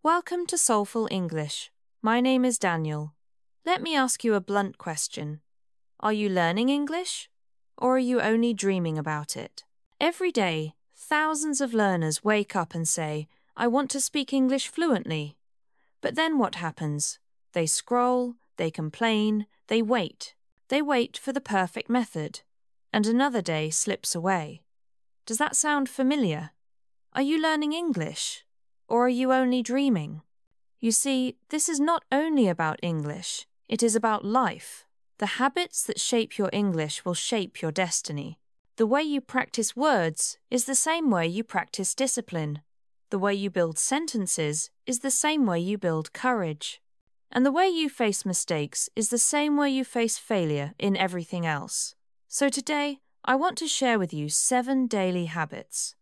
Welcome to Soulful English. My name is Daniel. Let me ask you a blunt question. Are you learning English? Or are you only dreaming about it? Every day, thousands of learners wake up and say, I want to speak English fluently. But then what happens? They scroll, they complain, they wait. They wait for the perfect method. And another day slips away. Does that sound familiar? Are you learning English? Or are you only dreaming? You see, this is not only about English, it is about life. The habits that shape your English will shape your destiny. The way you practice words is the same way you practice discipline. The way you build sentences is the same way you build courage. And the way you face mistakes is the same way you face failure in everything else. So today, I want to share with you 7 daily habits.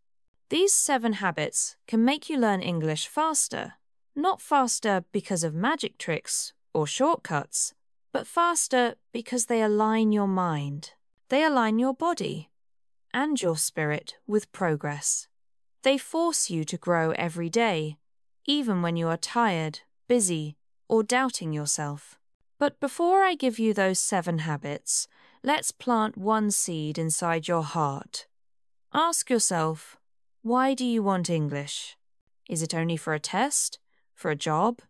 These 7 habits can make you learn English faster. Not faster because of magic tricks or shortcuts, but faster because they align your mind. They align your body and your spirit with progress. They force you to grow every day, even when you are tired, busy, or doubting yourself. But before I give you those 7 habits, let's plant one seed inside your heart. Ask yourself, why do you want English? Is it only for a test, for a job,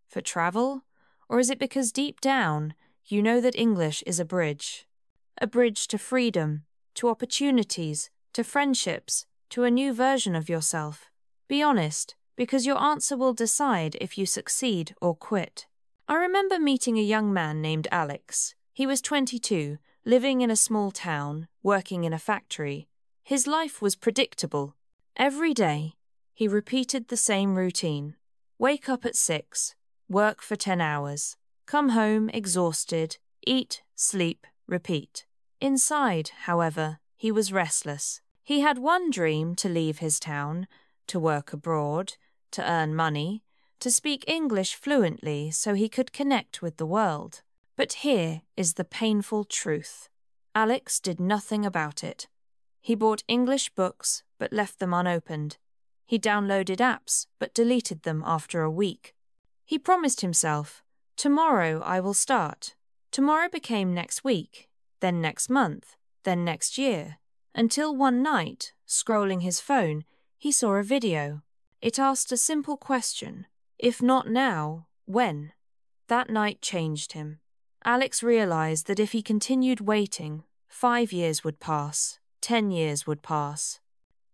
for travel, or is it because deep down you know that English is a bridge to freedom, to opportunities, to friendships, to a new version of yourself? Be honest, because your answer will decide if you succeed or quit. I remember meeting a young man named Alex. He was 22, living in a small town, working in a factory. His life was predictable. Every day, he repeated the same routine. Wake up at 6, work for 10 hours, come home exhausted, eat, sleep, repeat. Inside, however, he was restless. He had one dream: to leave his town, to work abroad, to earn money, to speak English fluently so he could connect with the world. But here is the painful truth. Alex did nothing about it. He bought English books but left them unopened. He downloaded apps but deleted them after a week. He promised himself, tomorrow I will start. Tomorrow became next week, then next month, then next year, until one night, scrolling his phone, he saw a video. It asked a simple question: if not now, when? That night changed him. Alex realized that if he continued waiting, 5 years would pass, 10 years would pass,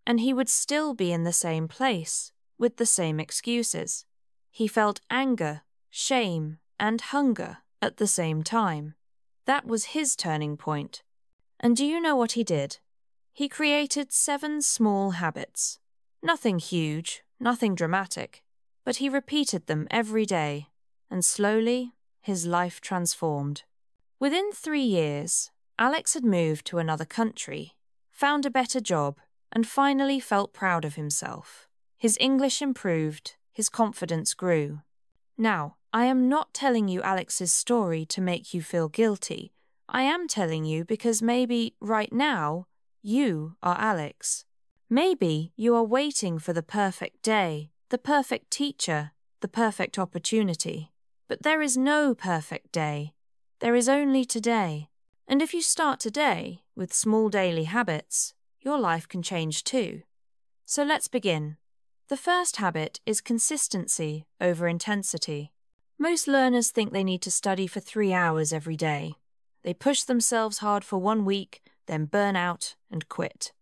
and he would still be in the same place, with the same excuses. He felt anger, shame, and hunger at the same time. That was his turning point. And do you know what he did? He created 7 small habits. Nothing huge, nothing dramatic, but he repeated them every day, and slowly his life transformed. Within 3 years, Alex had moved to another country, found a better job, and finally felt proud of himself. His English improved, his confidence grew. Now, I am not telling you Alex's story to make you feel guilty. I am telling you because maybe, right now, you are Alex. Maybe you are waiting for the perfect day, the perfect teacher, the perfect opportunity. But there is no perfect day. There is only today. And if you start today with small daily habits, your life can change too. So let's begin. The first habit is consistency over intensity. Most learners think they need to study for 3 hours every day. They push themselves hard for 1 week, then burn out and quit.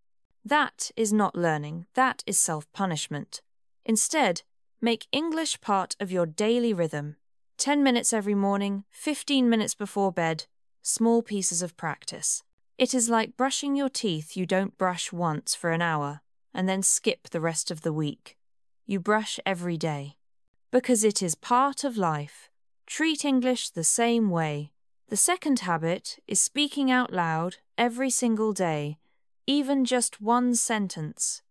That is not learning, that is self-punishment. Instead, make English part of your daily rhythm. 10 minutes every morning, 15 minutes before bed, small pieces of practice. It is like brushing your teeth. You don't brush once for an hour and then skip the rest of the week. You brush every day. Because it is part of life. Treat English the same way. The second habit is speaking out loud every single day, even just 1 sentence.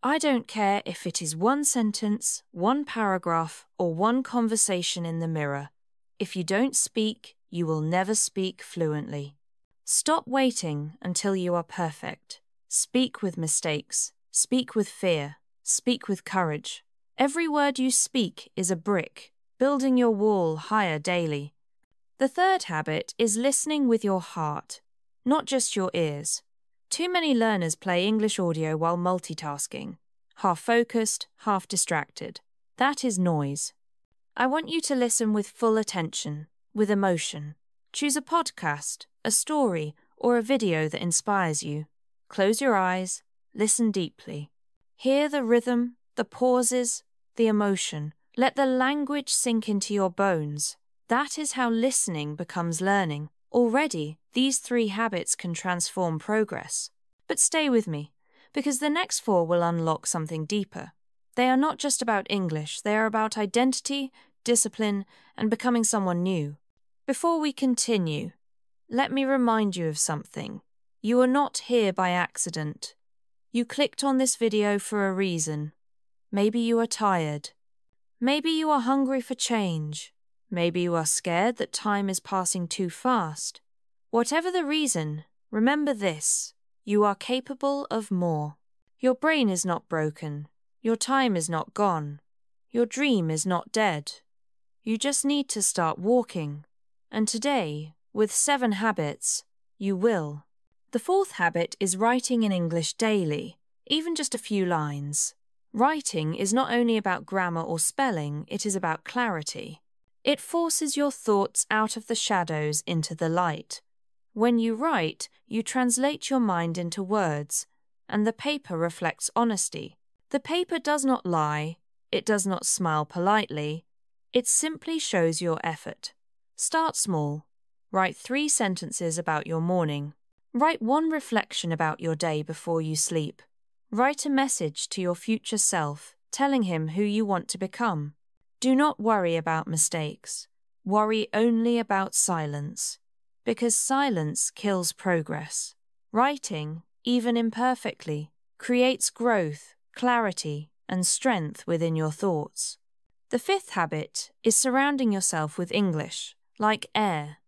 I don't care if it is 1 sentence, 1 paragraph, or 1 conversation in the mirror. If you don't speak, you will never speak fluently. Stop waiting until you are perfect. Speak with mistakes. Speak with fear. Speak with courage. Every word you speak is a brick, building your wall higher daily. The third habit is listening with your heart, not just your ears. Too many learners play English audio while multitasking, half focused, half distracted. That is noise. I want you to listen with full attention, with emotion. Choose a podcast, a story, or a video that inspires you. Close your eyes, listen deeply. Hear the rhythm, the pauses, the emotion. Let the language sink into your bones. That is how listening becomes learning. Already, these 3 habits can transform progress. But stay with me, because the next 4 will unlock something deeper. They are not just about English, they are about identity, discipline, and becoming someone new. Before we continue, let me remind you of something. You are not here by accident. You clicked on this video for a reason. Maybe you are tired. Maybe you are hungry for change. Maybe you are scared that time is passing too fast. Whatever the reason, remember this: you are capable of more. Your brain is not broken. Your time is not gone. Your dream is not dead. You just need to start walking. And today, with 7 habits, you will. The 4th habit is writing in English daily, even just a few lines. Writing is not only about grammar or spelling, it is about clarity. It forces your thoughts out of the shadows into the light. When you write, you translate your mind into words, and the paper reflects honesty. The paper does not lie, it does not smile politely, it simply shows your effort. Start small. Write 3 sentences about your morning. Write 1 reflection about your day before you sleep. Write a message to your future self, telling him who you want to become. Do not worry about mistakes. Worry only about silence, because silence kills progress. Writing, even imperfectly, creates growth, clarity, and strength within your thoughts. The 5th habit is surrounding yourself with English, like air.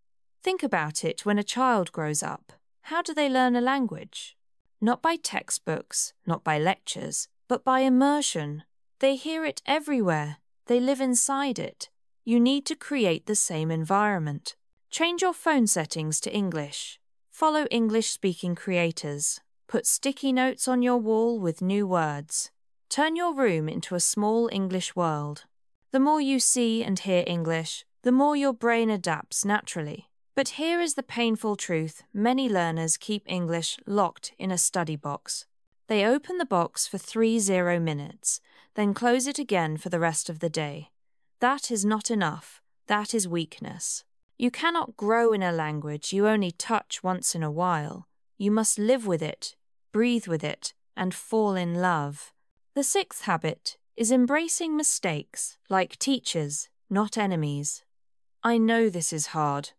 Think about it when a child grows up. How do they learn a language? Not by textbooks, not by lectures, but by immersion. They hear it everywhere. They live inside it. You need to create the same environment. Change your phone settings to English. Follow English-speaking creators. Put sticky notes on your wall with new words. Turn your room into a small English world. The more you see and hear English, the more your brain adapts naturally. But here is the painful truth: many learners keep English locked in a study box. They open the box for 30 minutes, then close it again for the rest of the day. That is not enough. That is weakness. You cannot grow in a language you only touch once in a while. You must live with it, breathe with it, and fall in love. The 6th habit is embracing mistakes like teachers, not enemies. I know this is hard.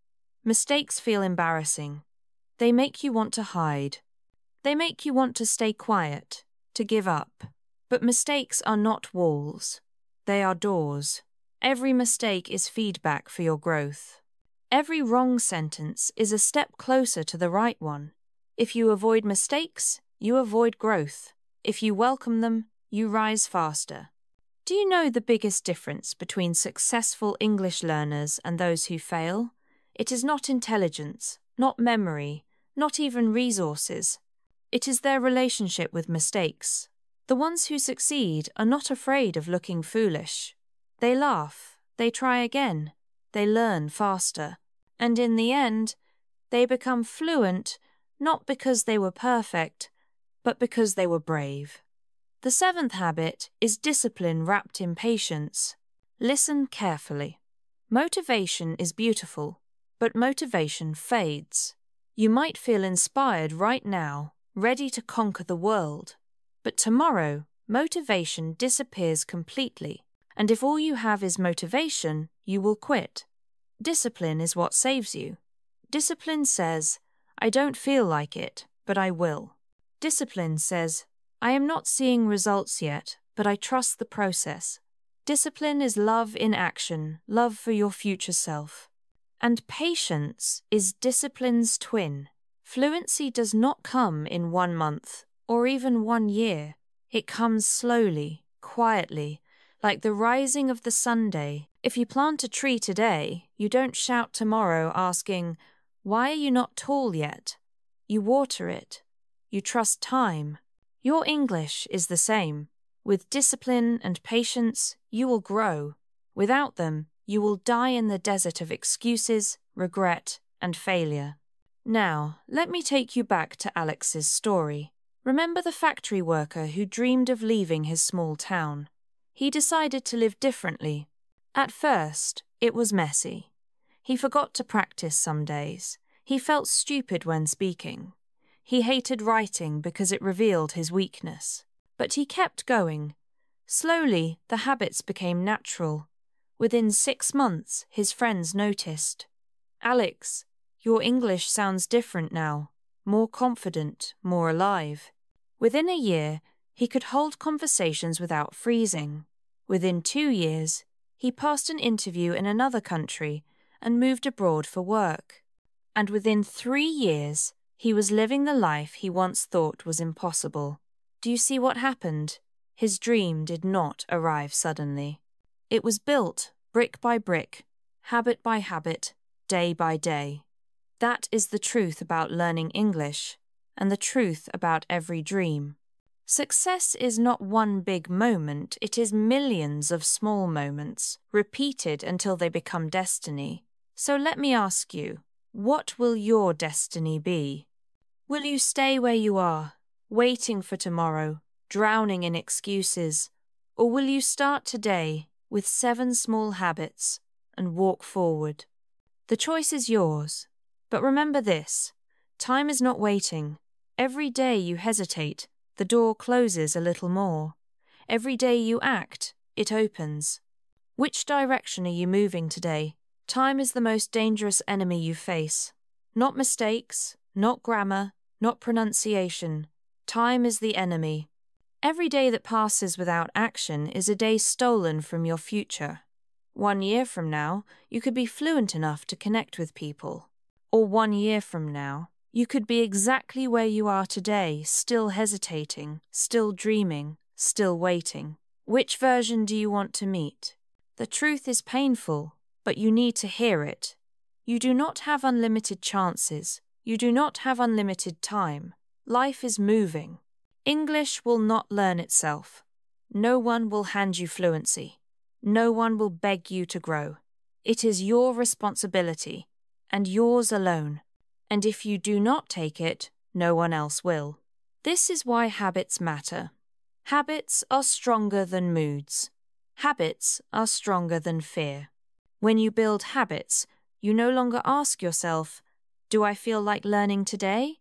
Mistakes feel embarrassing. They make you want to hide. They make you want to stay quiet, to give up. But mistakes are not walls. They are doors. Every mistake is feedback for your growth. Every wrong sentence is a step closer to the right one. If you avoid mistakes, you avoid growth. If you welcome them, you rise faster. Do you know the biggest difference between successful English learners and those who fail? It is not intelligence, not memory, not even resources. It is their relationship with mistakes. The ones who succeed are not afraid of looking foolish. They laugh, they try again, they learn faster, and in the end, they become fluent not because they were perfect, but because they were brave. The 7th habit is discipline wrapped in patience. Listen carefully. Motivation is beautiful, but motivation fades. You might feel inspired right now, ready to conquer the world. But tomorrow, motivation disappears completely, and if all you have is motivation, you will quit. Discipline is what saves you. Discipline says, I don't feel like it, but I will. Discipline says, I am not seeing results yet, but I trust the process. Discipline is love in action, love for your future self. And patience is discipline's twin. Fluency does not come in 1 month or even 1 year. It comes slowly, quietly, like the rising of the Sunday. If you plant a tree today, you don't shout tomorrow asking, "Why are you not tall yet?" You water it. You trust time. Your English is the same. With discipline and patience, you will grow. Without them, you will die in the desert of excuses, regret, and failure. Now, let me take you back to Alex's story. Remember the factory worker who dreamed of leaving his small town. He decided to live differently. At first, it was messy. He forgot to practice some days. He felt stupid when speaking. He hated writing because it revealed his weakness. But he kept going. Slowly, the habits became natural. Within 6 months, his friends noticed. "Alex, your English sounds different now, more confident, more alive." Within a year, he could hold conversations without freezing. Within 2 years, he passed an interview in another country and moved abroad for work. And within 3 years, he was living the life he once thought was impossible. Do you see what happened? His dream did not arrive suddenly. It was built brick by brick, habit by habit, day by day. That is the truth about learning English, and the truth about every dream. Success is not one big moment, it is millions of small moments, repeated until they become destiny. So let me ask you, what will your destiny be? Will you stay where you are, waiting for tomorrow, drowning in excuses, or will you start today with 7 small habits and walk forward? The choice is yours, but remember this, time is not waiting. Every day you hesitate, the door closes a little more. Every day you act, it opens. Which direction are you moving today? Time is the most dangerous enemy you face. Not mistakes, not grammar, not pronunciation. Time is the enemy. Every day that passes without action is a day stolen from your future. 1 year from now, you could be fluent enough to connect with people. Or 1 year from now, you could be exactly where you are today, still hesitating, still dreaming, still waiting. Which version do you want to meet? The truth is painful, but you need to hear it. You do not have unlimited chances. You do not have unlimited time. Life is moving. English will not learn itself. No one will hand you fluency. No one will beg you to grow. It is your responsibility, and yours alone. And if you do not take it, no one else will. This is why habits matter. Habits are stronger than moods. Habits are stronger than fear. When you build habits, you no longer ask yourself, "Do I feel like learning today?"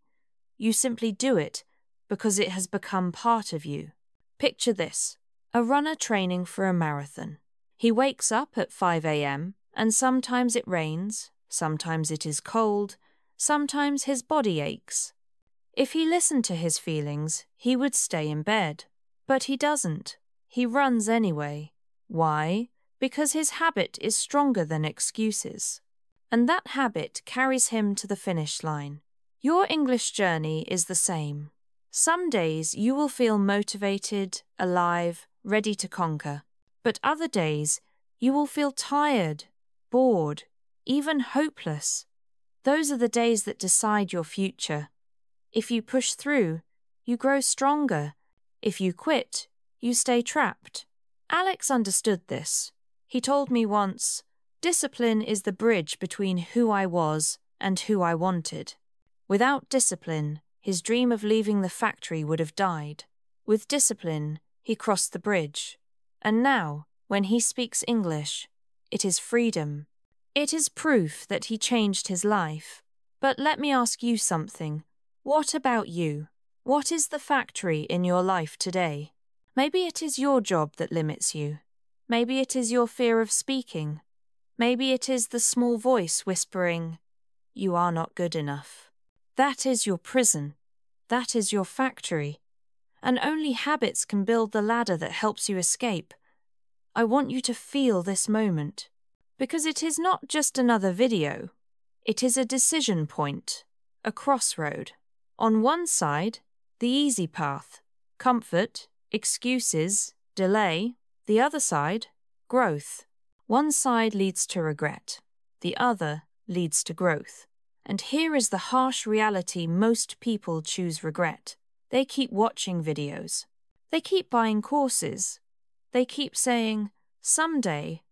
You simply do it because it has become part of you. Picture this, a runner training for a marathon. He wakes up at 5 a.m. and sometimes it rains, sometimes it is cold, sometimes his body aches. If he listened to his feelings, he would stay in bed. But he doesn't. He runs anyway. Why? Because his habit is stronger than excuses. And that habit carries him to the finish line. Your English journey is the same. Some days you will feel motivated, alive, ready to conquer. But other days you will feel tired, bored, even hopeless. Those are the days that decide your future. If you push through, you grow stronger. If you quit, you stay trapped. Alex understood this. He told me once, "Discipline is the bridge between who I was and who I wanted." Without discipline, his dream of leaving the factory would have died. With discipline, he crossed the bridge. And now, when he speaks English, it is freedom. It is proof that he changed his life. But let me ask you something. What about you? What is the factory in your life today? Maybe it is your job that limits you. Maybe it is your fear of speaking. Maybe it is the small voice whispering, "You are not good enough." That is your prison. That is your factory. And only habits can build the ladder that helps you escape. I want you to feel this moment. Because it is not just another video. It is a decision point, a crossroad. On one side, the easy path, comfort, excuses, delay, The other side, growth. One side leads to regret. The other leads to growth. And here is the harsh reality: most people choose regret. They keep watching videos. They keep buying courses. They keep saying, someday,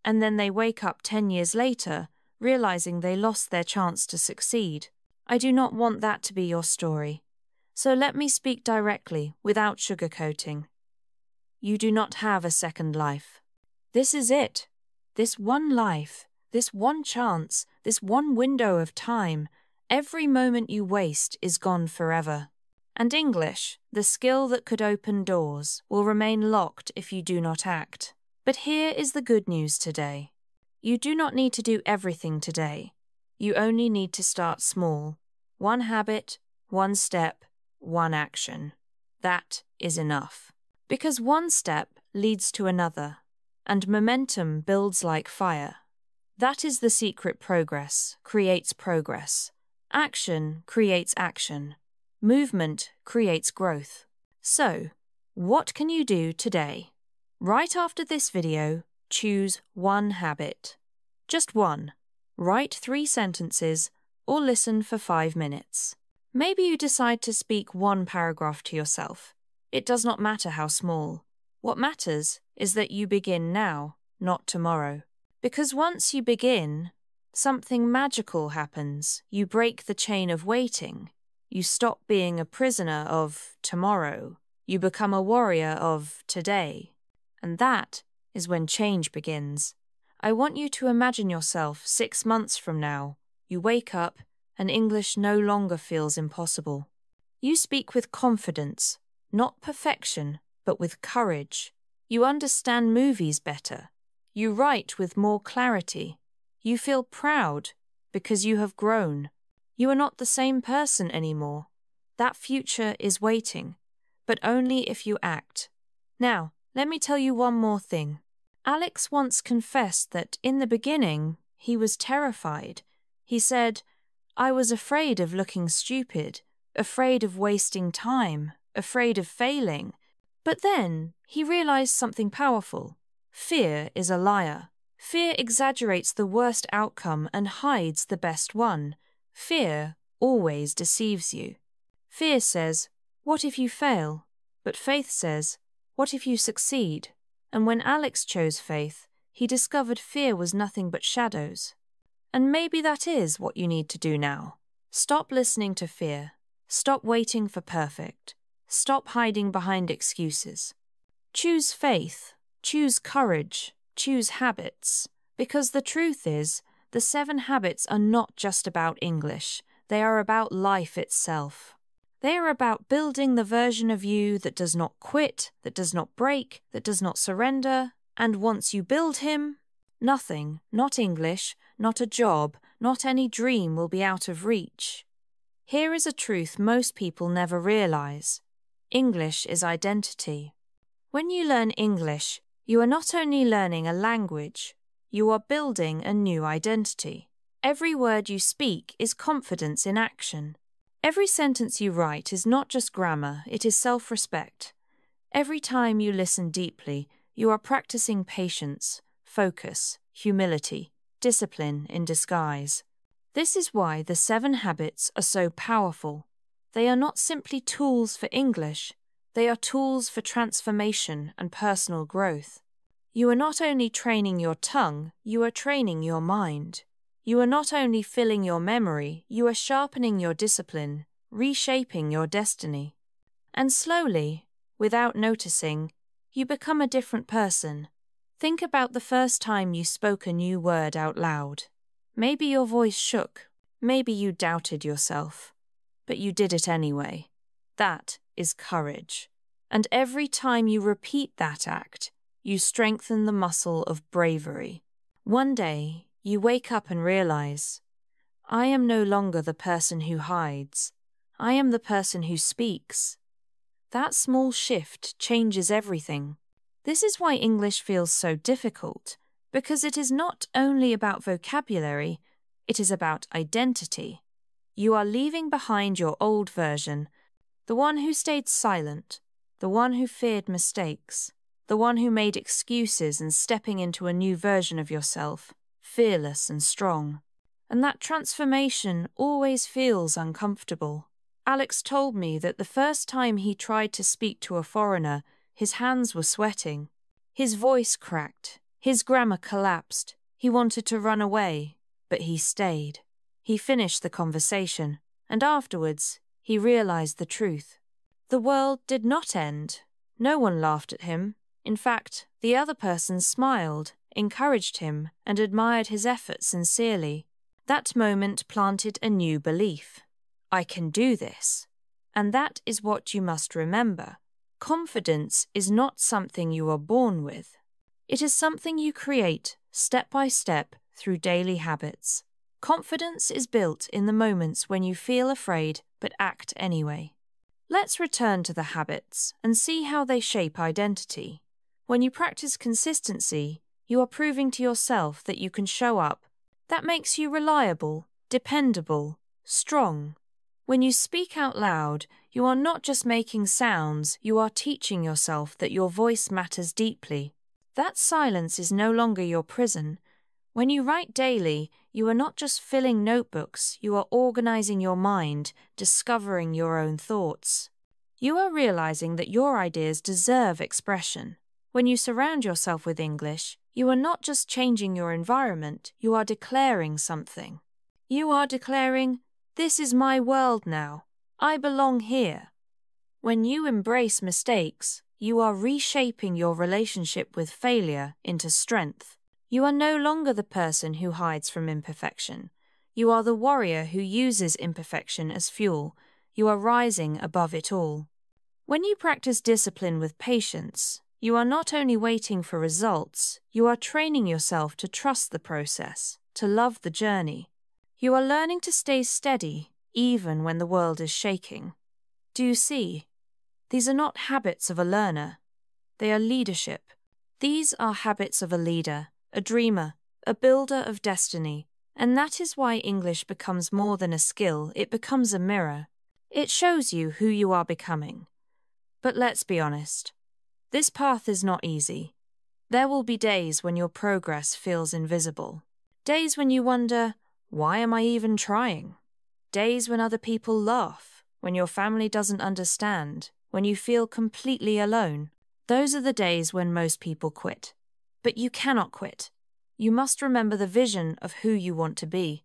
and then they wake up 10 years later, realizing they lost their chance to succeed. I do not want that to be your story. So let me speak directly, without sugarcoating. You do not have a second life. This is it. This one life, this one chance, this one window of time. Every moment you waste is gone forever. And English, the skill that could open doors, will remain locked if you do not act. But here is the good news today. You do not need to do everything today. You only need to start small. One habit, one step, one action. That is enough. Because one step leads to another, and momentum builds like fire. That is the secret: progress creates progress. Action creates action. Movement creates growth. So, what can you do today? Right after this video, choose one habit. Just one. Write 3 sentences or listen for 5 minutes. Maybe you decide to speak 1 paragraph to yourself. It does not matter how small. What matters is that you begin now, not tomorrow. Because once you begin, something magical happens. You break the chain of waiting. You stop being a prisoner of tomorrow. You become a warrior of today. And that is when change begins. I want you to imagine yourself 6 months from now. You wake up and English no longer feels impossible. You speak with confidence, not perfection, but with courage. You understand movies better. You write with more clarity. You feel proud because you have grown. You are not the same person anymore. That future is waiting, but only if you act. Now, let me tell you one more thing. Alex once confessed that in the beginning, he was terrified. He said, "I was afraid of looking stupid, afraid of wasting time, afraid of failing." But then he realized something powerful. Fear is a liar. Fear exaggerates the worst outcome and hides the best one. Fear always deceives you. Fear says, "What if you fail?" But faith says, "What if you succeed?" And when Alex chose faith, he discovered fear was nothing but shadows. And maybe that is what you need to do now. Stop listening to fear. Stop waiting for perfect. Stop hiding behind excuses. Choose faith. Choose courage. Choose habits. Because the truth is, the 7 habits are not just about English. They are about life itself. They are about building the version of you that does not quit, that does not break, that does not surrender. And once you build him, nothing, not English, not a job, not any dream will be out of reach. Here is a truth most people never realize. English is identity. When you learn English, you are not only learning a language, you are building a new identity. Every word you speak is confidence in action. Every sentence you write is not just grammar, it is self-respect. Every time you listen deeply, you are practicing patience, focus, humility, discipline in disguise. This is why the 7 habits are so powerful. They are not simply tools for English, they are tools for transformation and personal growth. You are not only training your tongue, you are training your mind. You are not only filling your memory, you are sharpening your discipline, reshaping your destiny. And slowly, without noticing, you become a different person. Think about the first time you spoke a new word out loud. Maybe your voice shook, maybe you doubted yourself, but you did it anyway. That is courage. And every time you repeat that act, you strengthen the muscle of bravery. One day, you wake up and realize, I am no longer the person who hides. I am the person who speaks. That small shift changes everything. This is why English feels so difficult, because it is not only about vocabulary, it is about identity. You are leaving behind your old version, the one who stayed silent, the one who feared mistakes, the one who made excuses and stepping into a new version of yourself, fearless and strong. And that transformation always feels uncomfortable. Alex told me that the first time he tried to speak to a foreigner, his hands were sweating. His voice cracked. His grammar collapsed. He wanted to run away, but he stayed. He finished the conversation, and afterwards, he realized the truth. The world did not end. No one laughed at him. In fact, the other person smiled, encouraged him, and admired his effort sincerely. That moment planted a new belief. I can do this. And that is what you must remember. Confidence is not something you are born with. It is something you create step by step through daily habits. Confidence is built in the moments when you feel afraid but act anyway. Let's return to the habits and see how they shape identity. When you practice consistency, you are proving to yourself that you can show up. That makes you reliable, dependable, strong. When you speak out loud, you are not just making sounds, you are teaching yourself that your voice matters deeply. That silence is no longer your prison. When you write daily, you are not just filling notebooks, you are organizing your mind, discovering your own thoughts. You are realizing that your ideas deserve expression. When you surround yourself with English, you are not just changing your environment, you are declaring something. You are declaring, "This is my world now. I belong here." When you embrace mistakes, you are reshaping your relationship with failure into strength. You are no longer the person who hides from imperfection. You are the warrior who uses imperfection as fuel. You are rising above it all. When you practice discipline with patience, you are not only waiting for results, you are training yourself to trust the process, to love the journey. You are learning to stay steady, even when the world is shaking. Do you see? These are not habits of a learner. They are leadership. These are habits of a leader, a dreamer, a builder of destiny. And that is why English becomes more than a skill, it becomes a mirror. It shows you who you are becoming. But let's be honest. This path is not easy. There will be days when your progress feels invisible. Days when you wonder, why am I even trying? Days when other people laugh, when your family doesn't understand, when you feel completely alone. Those are the days when most people quit. But you cannot quit. You must remember the vision of who you want to be.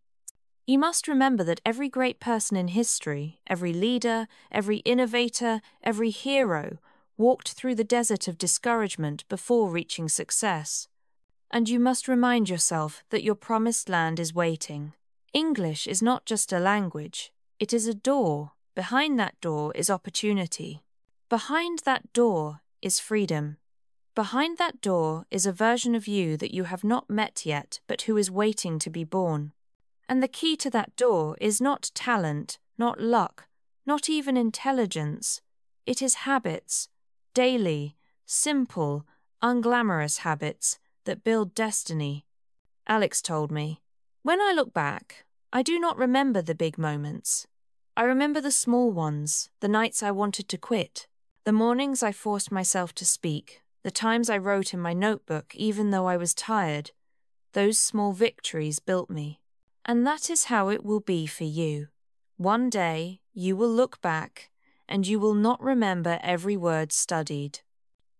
You must remember that every great person in history, every leader, every innovator, every hero, walked through the desert of discouragement before reaching success. And you must remind yourself that your promised land is waiting. English is not just a language, it is a door. Behind that door is opportunity. Behind that door is freedom. Behind that door is a version of you that you have not met yet, but who is waiting to be born. And the key to that door is not talent, not luck, not even intelligence. It is habits, daily, simple, unglamorous habits that build destiny. Alex told me, "When I look back, I do not remember the big moments. I remember the small ones, the nights I wanted to quit, the mornings I forced myself to speak, the times I wrote in my notebook even though I was tired. Those small victories built me. And that is how it will be for you. One day, you will look back, and you will not remember every word studied.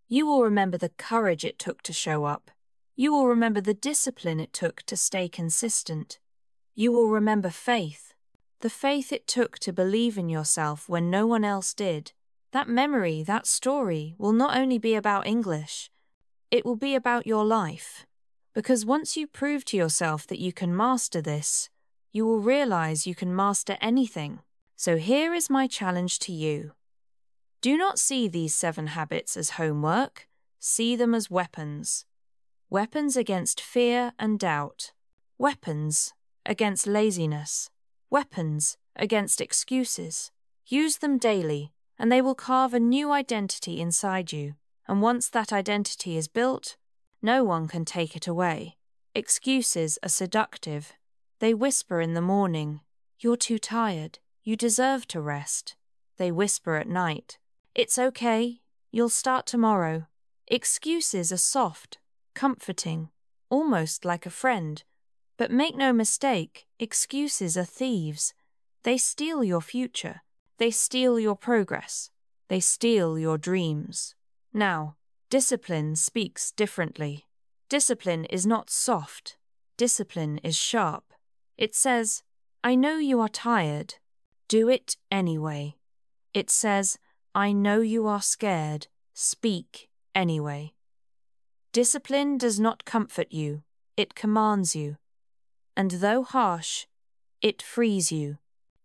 You will remember the courage it took to show up. You will remember the discipline it took to stay consistent. You will remember faith, the faith it took to believe in yourself when no one else did. That memory, that story, will not only be about English, it will be about your life. Because once you prove to yourself that you can master this, you will realize you can master anything. So here is my challenge to you. Do not see these 7 habits as homework. See them as weapons. Weapons against fear and doubt. Weapons against laziness. Weapons against excuses. Use them daily, and they will carve a new identity inside you. And once that identity is built, no one can take it away. Excuses are seductive. They whisper in the morning, "You're too tired. You deserve to rest." They whisper at night, "It's okay. You'll start tomorrow." Excuses are soft, comforting, almost like a friend. But make no mistake, excuses are thieves. They steal your future. They steal your progress. They steal your dreams. Now, discipline speaks differently. Discipline is not soft. Discipline is sharp. It says, I know you are tired. Do it anyway. It says, I know you are scared. Speak anyway. Discipline does not comfort you. It commands you. And though harsh, it frees you.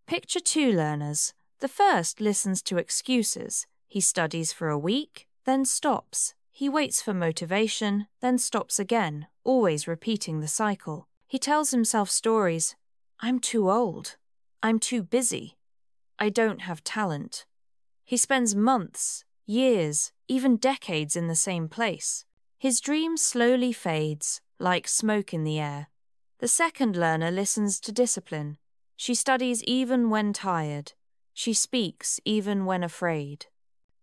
Picture two learners. The first listens to excuses. He studies for a week, then stops. He waits for motivation, then stops again, always repeating the cycle. He tells himself stories. I'm too old. I'm too busy. I don't have talent. He spends months, years, even decades in the same place. His dream slowly fades, like smoke in the air. The second learner listens to discipline. She studies even when tired. She speaks even when afraid.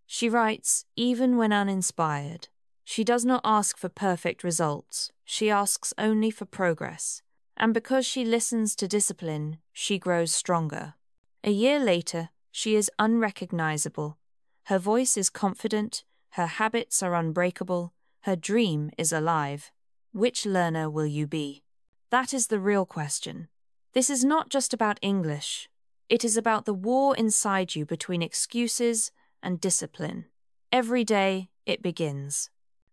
She writes even when uninspired. She does not ask for perfect results. She asks only for progress. And because she listens to discipline, she grows stronger. A year later, she is unrecognizable. Her voice is confident, her habits are unbreakable, her dream is alive. Which learner will you be? That is the real question. This is not just about English. It is about the war inside you between excuses and discipline. Every day, it begins.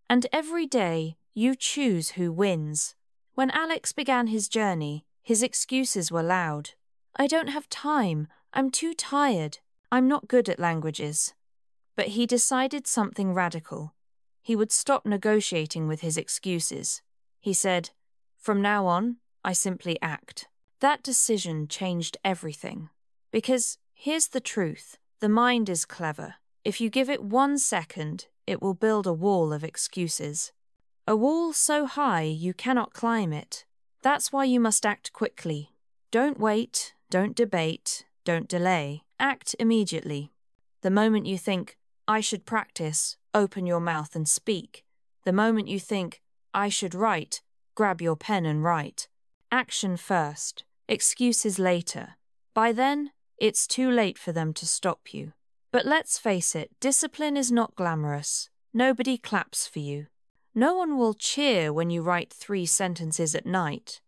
And every day, you choose who wins. When Alex began his journey, his excuses were loud. I don't have time. I'm too tired. I'm not good at languages. But he decided something radical. He would stop negotiating with his excuses. He said, from now on, I simply act. That decision changed everything. Because here's the truth. The mind is clever. If you give it 1 second, it will build a wall of excuses. A wall so high you cannot climb it. That's why you must act quickly. Don't wait, don't debate, don't delay. Act immediately. The moment you think, I should practice, open your mouth and speak. The moment you think, I should write, grab your pen and write. Action first, excuses later. By then, it's too late for them to stop you. But let's face it, discipline is not glamorous. Nobody claps for you. No one will cheer when you write 3 sentences at night.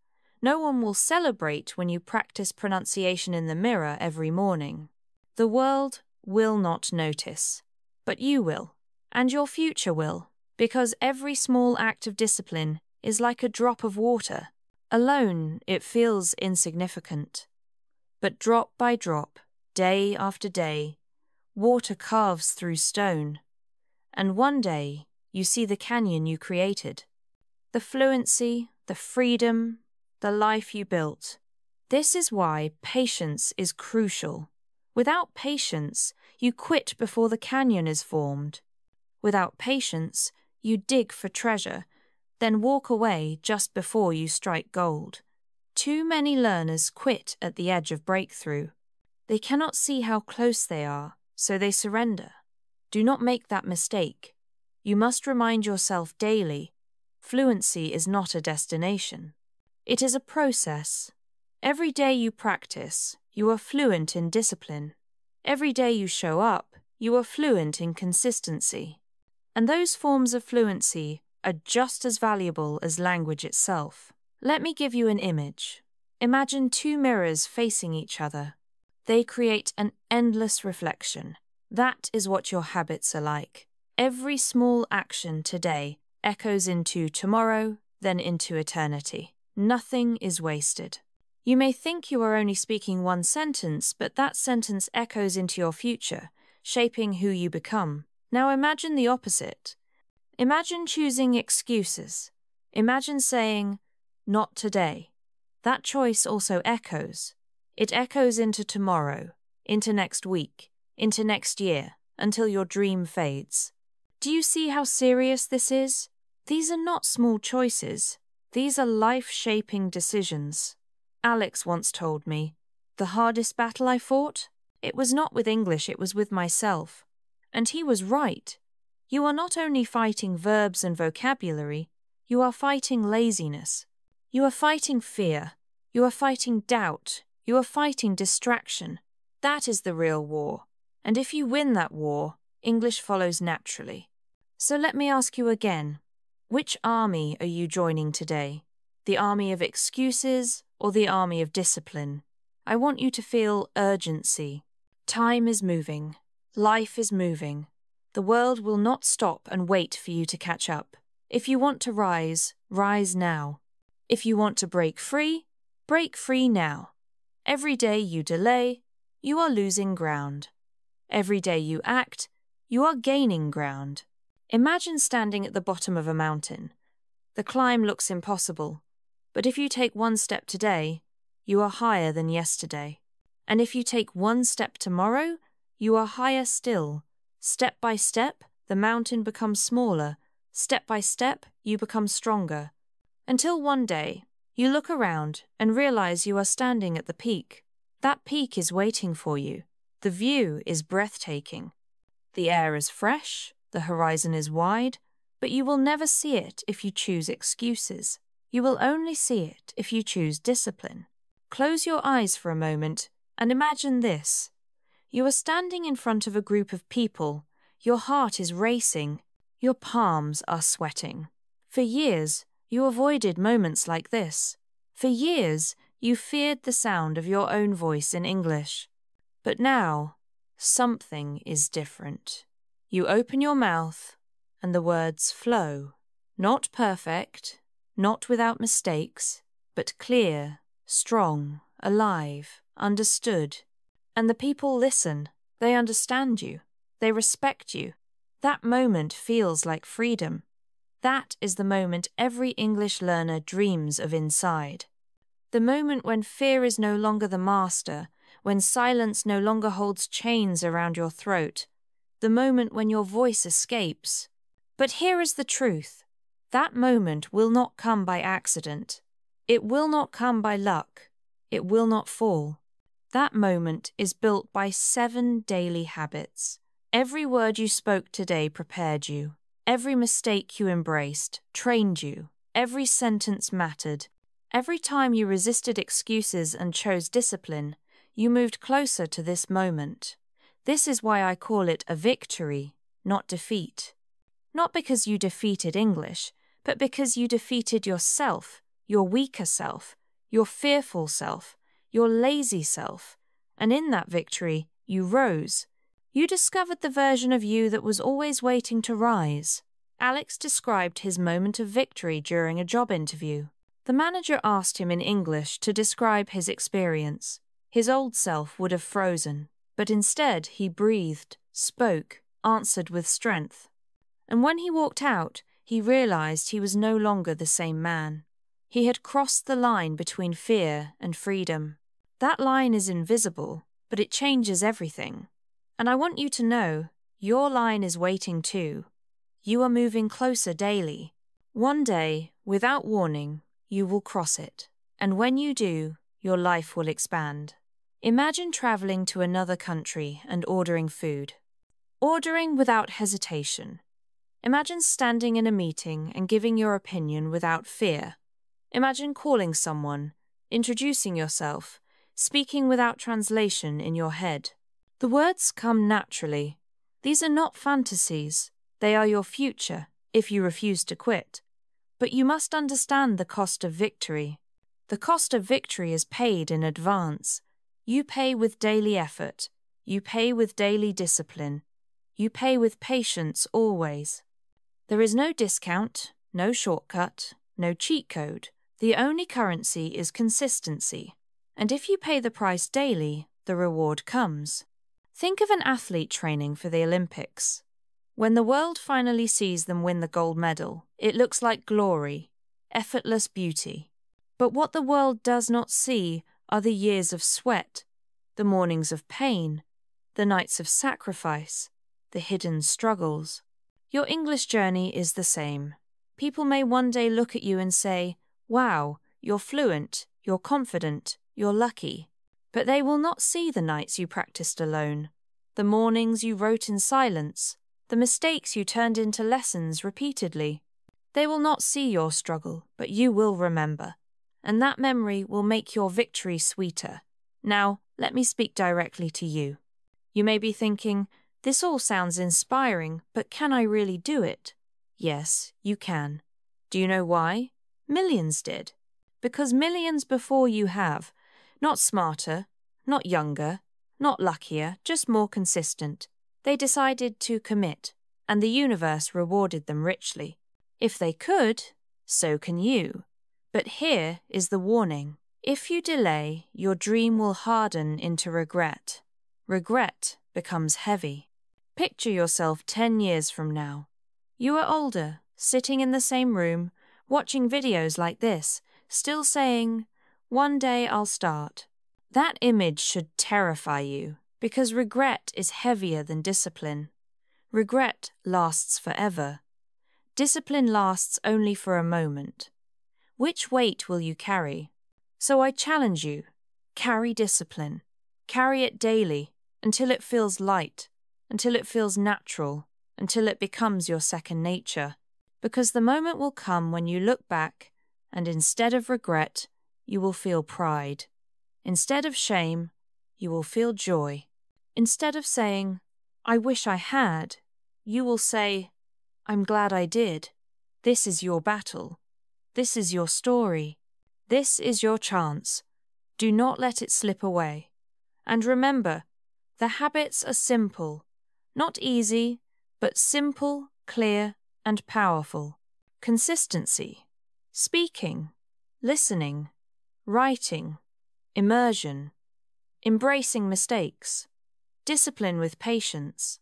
No one will celebrate when you practice pronunciation in the mirror every morning. The world will not notice. But you will, and your future will, because every small act of discipline is like a drop of water. Alone, it feels insignificant. But drop by drop, day after day, water carves through stone. And one day, you see the canyon you created. The fluency, the freedom, the life you built. This is why patience is crucial. Without patience, you quit before the canyon is formed. Without patience, you dig for treasure, then walk away just before you strike gold. Too many learners quit at the edge of breakthrough. They cannot see how close they are, so they surrender. Do not make that mistake. You must remind yourself daily, fluency is not a destination. It is a process. Every day you practice, you are fluent in discipline. Every day you show up, you are fluent in consistency. And those forms of fluency are just as valuable as language itself. Let me give you an image. Imagine 2 mirrors facing each other. They create an endless reflection. That is what your habits are like. Every small action today echoes into tomorrow, then into eternity. Nothing is wasted. You may think you are only speaking 1 sentence, but that sentence echoes into your future, shaping who you become. Now imagine the opposite. Imagine choosing excuses. Imagine saying, not today. That choice also echoes. It echoes into tomorrow, into next week, into next year, until your dream fades. Do you see how serious this is? These are not small choices. These are life-shaping decisions. Alex once told me, the hardest battle I fought? It was not with English, it was with myself. And he was right. You are not only fighting verbs and vocabulary, you are fighting laziness. You are fighting fear. You are fighting doubt. You are fighting distraction. That is the real war. And if you win that war, English follows naturally. So let me ask you again, which army are you joining today? The army of excuses or the army of discipline? I want you to feel urgency. Time is moving. Life is moving. The world will not stop and wait for you to catch up. If you want to rise, rise now. If you want to break free now. Every day you delay, you are losing ground. Every day you act, you are gaining ground. Imagine standing at the bottom of a mountain. The climb looks impossible, but if you take one step today, you are higher than yesterday. And if you take one step tomorrow, you are higher still. Step by step, the mountain becomes smaller. Step by step, you become stronger. Until one day, you look around and realize you are standing at the peak. That peak is waiting for you. The view is breathtaking. The air is fresh, the horizon is wide, but you will never see it if you choose excuses. You will only see it if you choose discipline. Close your eyes for a moment and imagine this. You are standing in front of a group of people. Your heart is racing. Your palms are sweating. For years, you avoided moments like this. For years, you feared the sound of your own voice in English. But now, something is different. You open your mouth, and the words flow. Not perfect, not without mistakes, but clear, strong, alive, understood. And the people listen. They understand you. They respect you. That moment feels like freedom. That is the moment every English learner dreams of inside. The moment when fear is no longer the master, when silence no longer holds chains around your throat, the moment when your voice escapes. But here is the truth. That moment will not come by accident. It will not come by luck. It will not fall. That moment is built by 7 daily habits. Every word you spoke today prepared you. Every mistake you embraced trained you. Every sentence mattered. Every time you resisted excuses and chose discipline, you moved closer to this moment. This is why I call it a victory, not defeat. Not because you defeated English, but because you defeated yourself, your weaker self, your fearful self, your lazy self. And in that victory, you rose. You discovered the version of you that was always waiting to rise. Alex described his moment of victory during a job interview. The manager asked him in English to describe his experience. His old self would have frozen, but instead he breathed, spoke, answered with strength. And when he walked out, he realized he was no longer the same man. He had crossed the line between fear and freedom. That line is invisible, but it changes everything. And I want you to know, your line is waiting too. You are moving closer daily. One day, without warning, you will cross it. And when you do, your life will expand. Imagine traveling to another country and ordering food. Ordering without hesitation. Imagine standing in a meeting and giving your opinion without fear. Imagine calling someone, introducing yourself, speaking without translation in your head. The words come naturally. These are not fantasies. They are your future, if you refuse to quit. But you must understand the cost of victory. The cost of victory is paid in advance. You pay with daily effort. You pay with daily discipline. You pay with patience always. There is no discount, no shortcut, no cheat code. The only currency is consistency. And if you pay the price daily, the reward comes. Think of an athlete training for the Olympics. When the world finally sees them win the gold medal, it looks like glory, effortless beauty. But what the world does not see are the years of sweat, the mornings of pain, the nights of sacrifice, the hidden struggles. Your English journey is the same. People may one day look at you and say, "Wow, you're fluent, you're confident, you're lucky." But they will not see the nights you practiced alone, the mornings you wrote in silence, the mistakes you turned into lessons repeatedly. They will not see your struggle, but you will remember, and that memory will make your victory sweeter. Now, let me speak directly to you. You may be thinking, this all sounds inspiring, but can I really do it? Yes, you can. Do you know why? Millions did. Because millions before you have. Not smarter, not younger, not luckier, just more consistent. They decided to commit, and the universe rewarded them richly. If they could, so can you. But here is the warning. If you delay, your dream will harden into regret. Regret becomes heavy. Picture yourself 10 years from now. You are older, sitting in the same room, watching videos like this, still saying, "One day I'll start." That image should terrify you, because regret is heavier than discipline. Regret lasts forever. Discipline lasts only for a moment. Which weight will you carry? So I challenge you, carry discipline. Carry it daily, until it feels light, until it feels natural, until it becomes your second nature. Because the moment will come when you look back, and instead of regret, you will feel pride. Instead of shame, you will feel joy. Instead of saying, "I wish I had," you will say, "I'm glad I did." This is your battle. This is your story. This is your chance. Do not let it slip away. And remember, the habits are simple, not easy, but simple, clear, and powerful. Consistency, speaking, listening, writing, immersion, embracing mistakes, discipline with patience.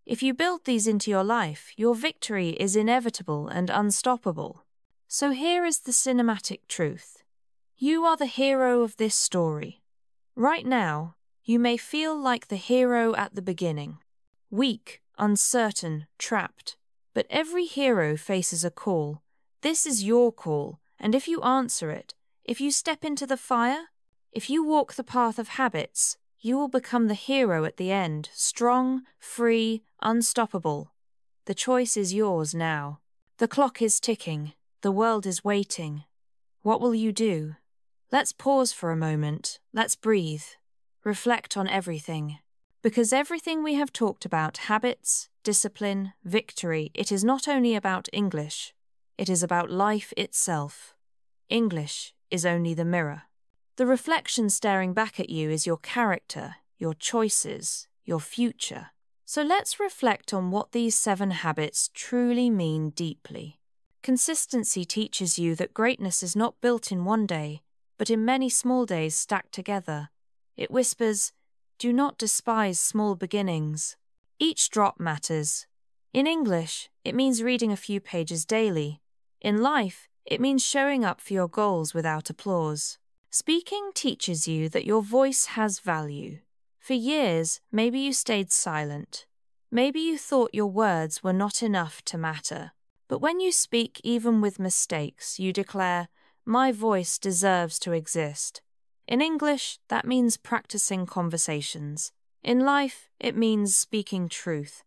If you build these into your life, your victory is inevitable and unstoppable. So here is the cinematic truth. You are the hero of this story. Right now, you may feel like the hero at the beginning. Weak, uncertain, trapped. But every hero faces a call. This is your call, and if you answer it, if you step into the fire, if you walk the path of habits, you will become the hero at the end, strong, free, unstoppable. The choice is yours now. The clock is ticking. The world is waiting. What will you do? Let's pause for a moment. Let's breathe. Reflect on everything. Because everything we have talked about, habits, discipline, victory, it is not only about English. It is about life itself. English is only the mirror. The reflection staring back at you is your character, your choices, your future. So let's reflect on what these 7 habits truly mean deeply. Consistency teaches you that greatness is not built in one day, but in many small days stacked together. It whispers, "Do not despise small beginnings." Each drop matters. In English, it means reading a few pages daily. In life, it means showing up for your goals without applause. Speaking teaches you that your voice has value. For years, maybe you stayed silent. Maybe you thought your words were not enough to matter. But when you speak even with mistakes, you declare, "My voice deserves to exist." In English, that means practicing conversations. In life, it means speaking truth.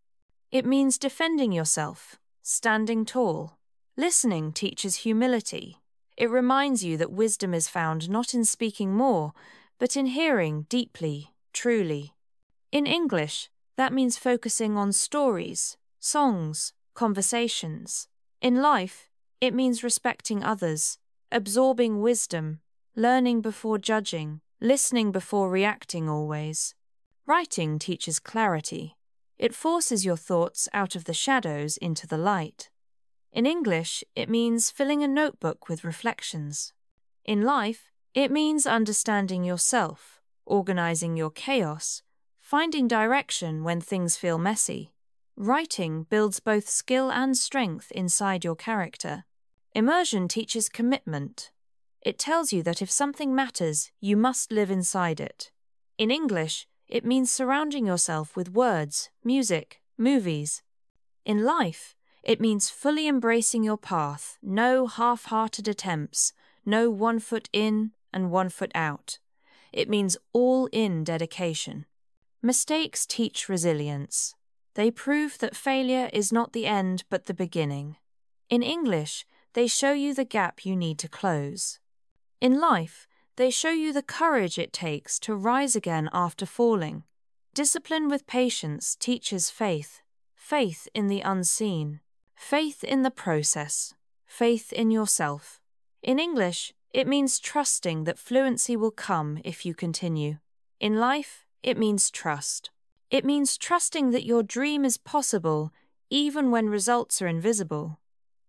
It means defending yourself, standing tall. Listening teaches humility. It reminds you that wisdom is found not in speaking more, but in hearing deeply, truly. In English, that means focusing on stories, songs, conversations. In life, it means respecting others, absorbing wisdom, learning before judging, listening before reacting always. Writing teaches clarity. It forces your thoughts out of the shadows into the light. In English, it means filling a notebook with reflections. In life, it means understanding yourself, organizing your chaos, finding direction when things feel messy. Writing builds both skill and strength inside your character. Immersion teaches commitment. It tells you that if something matters, you must live inside it. In English, it means surrounding yourself with words, music, movies. In life, it means fully embracing your path, no half-hearted attempts, no 1 foot in and 1 foot out. It means all-in dedication. Mistakes teach resilience. They prove that failure is not the end but the beginning. In English, they show you the gap you need to close. In life, they show you the courage it takes to rise again after falling. Discipline with patience teaches faith, faith in the unseen, faith in the process, faith in yourself. In English, it means trusting that fluency will come if you continue. In life, it means trust. It means trusting that your dream is possible even when results are invisible.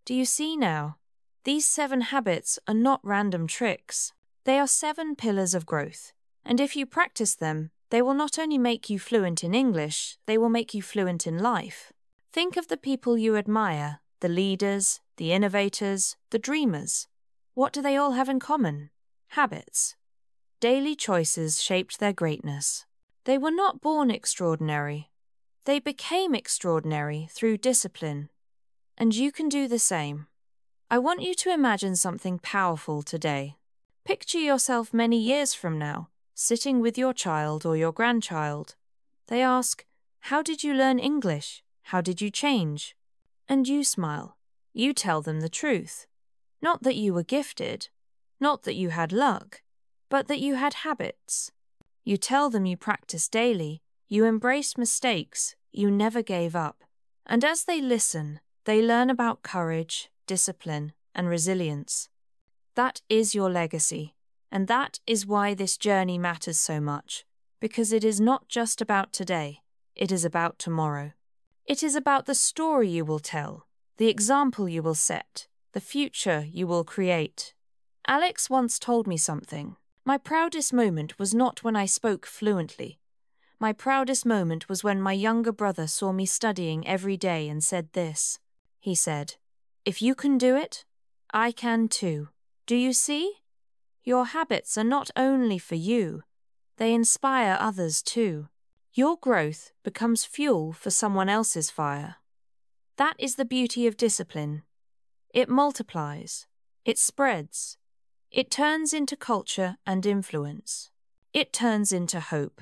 Do you see now? These 7 habits are not random tricks. They are 7 pillars of growth. And if you practice them, they will not only make you fluent in English, they will make you fluent in life. Think of the people you admire, the leaders, the innovators, the dreamers. What do they all have in common? Habits. Daily choices shaped their greatness. They were not born extraordinary. They became extraordinary through discipline. And you can do the same. I want you to imagine something powerful today. Picture yourself many years from now, sitting with your child or your grandchild. They ask, "How did you learn English? How did you change?" And you smile. You tell them the truth. Not that you were gifted, not that you had luck, but that you had habits. You tell them you practice daily, you embraced mistakes, you never gave up. And as they listen, they learn about courage, discipline, and resilience. That is your legacy, and that is why this journey matters so much, because it is not just about today, it is about tomorrow. It is about the story you will tell, the example you will set, the future you will create. Alex once told me something. My proudest moment was not when I spoke fluently. My proudest moment was when my younger brother saw me studying every day and said this. He said, "If you can do it, I can too. Do you see? Your habits are not only for you, they inspire others too. Your growth becomes fuel for someone else's fire." That is the beauty of discipline. It multiplies. It spreads. It turns into culture and influence. It turns into hope.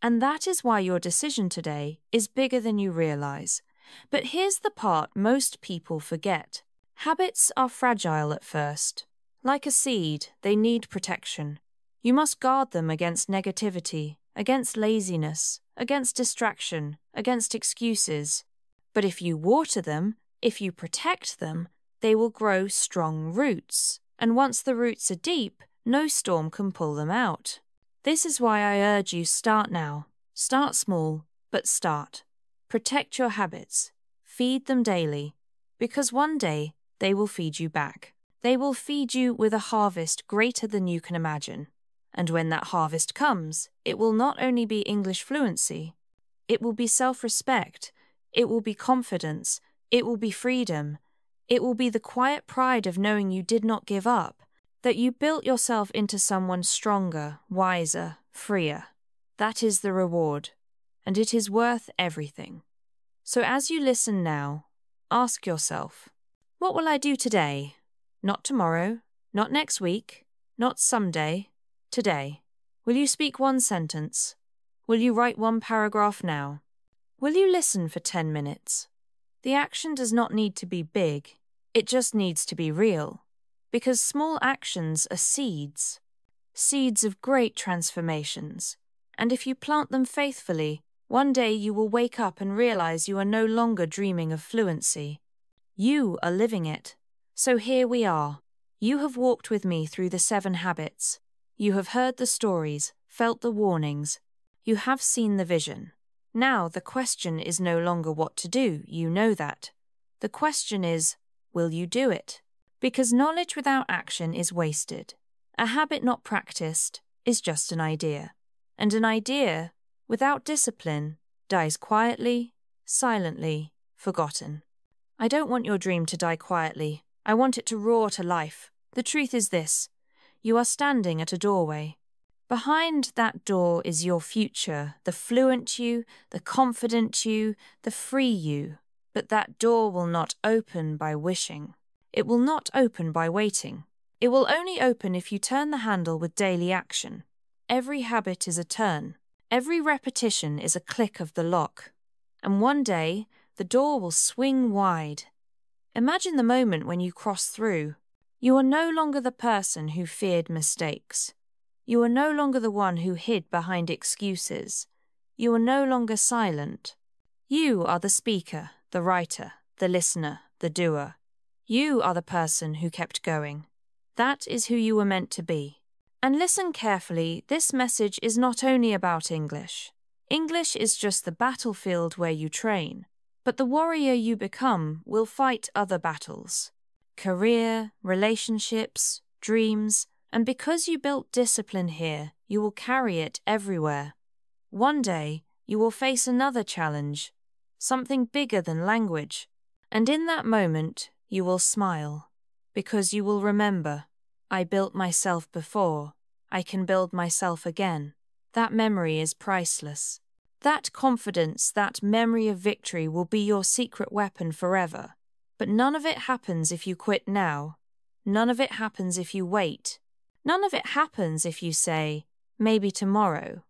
And that is why your decision today is bigger than you realize. But here's the part most people forget. Habits are fragile at first. Like a seed, they need protection. You must guard them against negativity, against laziness, against distraction, against excuses. But if you water them, if you protect them, they will grow strong roots. And once the roots are deep, no storm can pull them out. This is why I urge you start now. Start small, but start. Protect your habits. Feed them daily. Because one day, they will feed you back. They will feed you with a harvest greater than you can imagine. And when that harvest comes, it will not only be English fluency, it will be self-respect, it will be confidence, it will be freedom, it will be the quiet pride of knowing you did not give up, that you built yourself into someone stronger, wiser, freer. That is the reward, and it is worth everything. So as you listen now, ask yourself, what will I do today? Not tomorrow, not next week, not someday, today. Will you speak one sentence? Will you write one paragraph now? Will you listen for 10 minutes? The action does not need to be big, it just needs to be real. Because small actions are seeds, seeds of great transformations. And if you plant them faithfully, one day you will wake up and realize you are no longer dreaming of fluency. You are living it. So here we are. You have walked with me through the 7 habits. You have heard the stories, felt the warnings. You have seen the vision. Now the question is no longer what to do, you know that. The question is, will you do it? Because knowledge without action is wasted. A habit not practiced is just an idea. And an idea, without discipline, dies quietly, silently, forgotten. I don't want your dream to die quietly. I want it to roar to life. The truth is this. You are standing at a doorway. Behind that door is your future, the fluent you, the confident you, the free you. But that door will not open by wishing. It will not open by waiting. It will only open if you turn the handle with daily action. Every habit is a turn. Every repetition is a click of the lock. And one day, the door will swing wide. Imagine the moment when you cross through. You are no longer the person who feared mistakes. You are no longer the one who hid behind excuses. You are no longer silent. You are the speaker, the writer, the listener, the doer. You are the person who kept going. That is who you were meant to be. And listen carefully, this message is not only about English. English is just the battlefield where you train. But the warrior you become will fight other battles. Career, relationships, dreams, and because you built discipline here, you will carry it everywhere. One day, you will face another challenge, something bigger than language. And in that moment, you will smile, because you will remember, I built myself before, I can build myself again. That memory is priceless. That confidence, that memory of victory will be your secret weapon forever. But none of it happens if you quit now. None of it happens if you wait. None of it happens if you say, maybe tomorrow.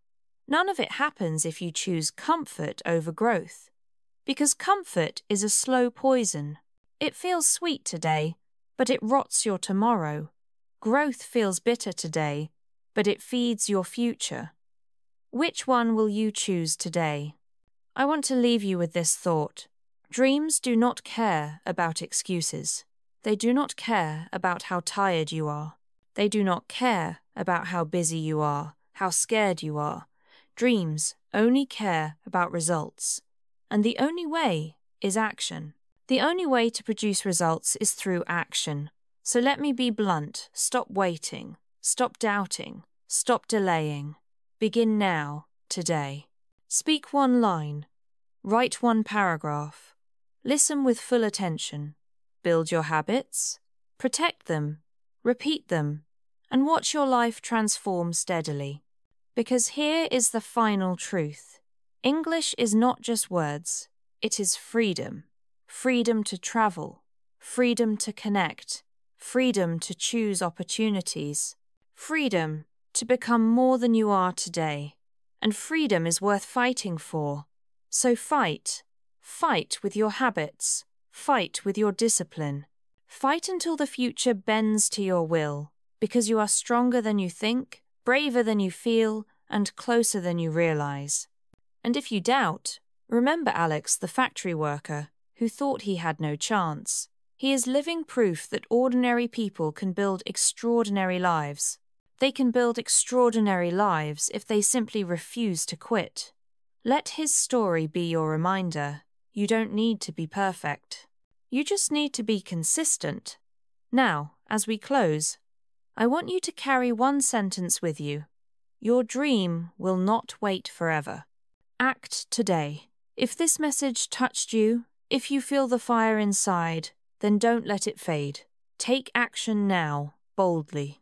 None of it happens if you choose comfort over growth. Because comfort is a slow poison. It feels sweet today, but it rots your tomorrow. Growth feels bitter today, but it feeds your future. Which one will you choose today? I want to leave you with this thought. Dreams do not care about excuses. They do not care about how tired you are. They do not care about how busy you are, how scared you are. Dreams only care about results. And the only way is action. The only way to produce results is through action. So let me be blunt. Stop waiting. Stop doubting. Stop delaying. Begin now, today. Speak one line. Write one paragraph. Listen with full attention. Build your habits. Protect them. Repeat them. And watch your life transform steadily. Because here is the final truth. English is not just words. It is freedom. Freedom to travel. Freedom to connect. Freedom to choose opportunities. Freedom to become more than you are today. And freedom is worth fighting for. So fight. Fight with your habits. Fight with your discipline. Fight until the future bends to your will, because you are stronger than you think, braver than you feel, and closer than you realize. And if you doubt, remember Alex, the factory worker, who thought he had no chance. He is living proof that ordinary people can build extraordinary lives. They can build extraordinary lives if they simply refuse to quit. Let his story be your reminder. You don't need to be perfect. You just need to be consistent. Now, as we close, I want you to carry one sentence with you. Your dream will not wait forever. Act today. If this message touched you, if you feel the fire inside, then don't let it fade. Take action now, boldly.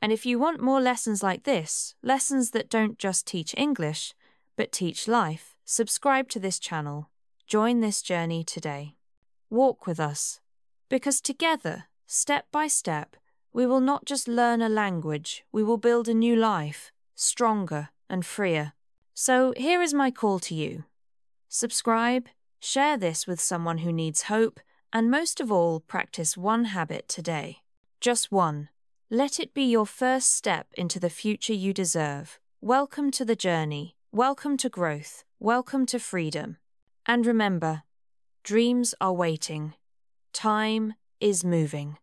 And if you want more lessons like this, lessons that don't just teach English, but teach life, subscribe to this channel. Join this journey today. Walk with us. Because together, step by step, we will not just learn a language, we will build a new life, stronger and freer. So here is my call to you. Subscribe, share this with someone who needs hope, and most of all, practice one habit today. Just one. Let it be your first step into the future you deserve. Welcome to the journey. Welcome to growth. Welcome to freedom. And remember, dreams are waiting. Time is moving.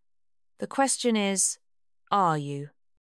The question is, are you?